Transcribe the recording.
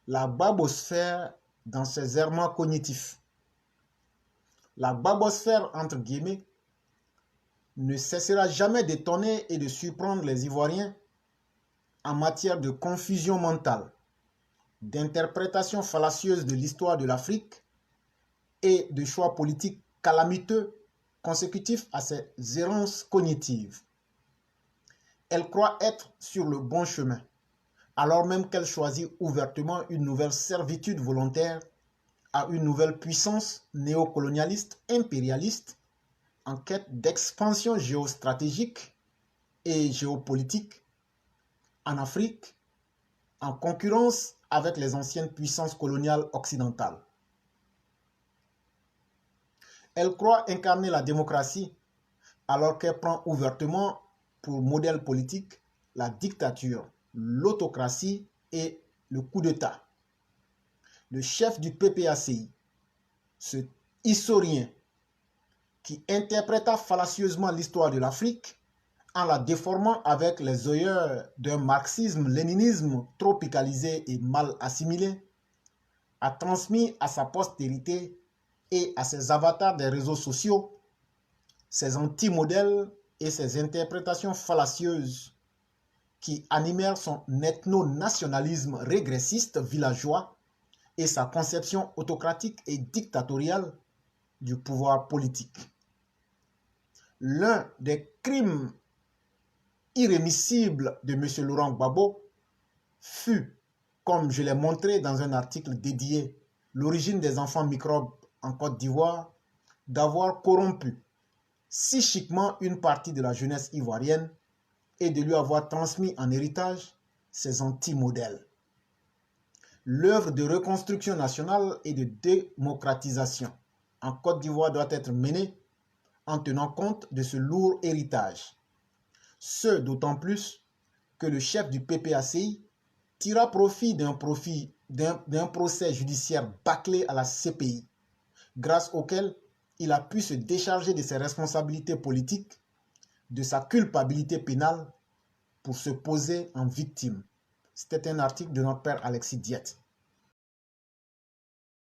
La babosphère dans ses errements cognitifs. La babosphère, entre guillemets, ne cessera jamais d'étonner et de surprendre les Ivoiriens en matière de confusion mentale, d'interprétation fallacieuse de l'histoire de l'Afrique et de choix politiques calamiteux consécutifs à ces errances cognitives. Elle croit être sur le bon chemin, alors même qu'elle choisit ouvertement une nouvelle servitude volontaire à une nouvelle puissance néocolonialiste impérialiste en quête d'expansion géostratégique et géopolitique en Afrique, en concurrence avec les anciennes puissances coloniales occidentales. Elle croit incarner la démocratie alors qu'elle prend ouvertement pour modèle politique la dictature, l'autocratie et le coup d'État. Le chef du PPACI, ce historien qui interpréta fallacieusement l'histoire de l'Afrique en la déformant avec les œillères d'un marxisme-léninisme tropicalisé et mal assimilé, a transmis à sa postérité et à ses avatars des réseaux sociaux ses anti-modèles et ses interprétations fallacieuses qui animèrent son ethno-nationalisme régressiste villageois et sa conception autocratique et dictatoriale du pouvoir politique. L'un des crimes irrémissibles de M. Laurent Gbagbo fut, comme je l'ai montré dans un article dédié « L'origine des enfants microbes en Côte d'Ivoire », d'avoir corrompu psychiquement une partie de la jeunesse ivoirienne et de lui avoir transmis en héritage ses anti-modèles. L'œuvre de reconstruction nationale et de démocratisation en Côte d'Ivoire doit être menée en tenant compte de ce lourd héritage. Ce d'autant plus que le chef du PPACI tira profit d'un procès judiciaire bâclé à la CPI, grâce auquel il a pu se décharger de ses responsabilités politiques, de sa culpabilité pénale pour se poser en victime. C'était un article de notre père Alexis Diette.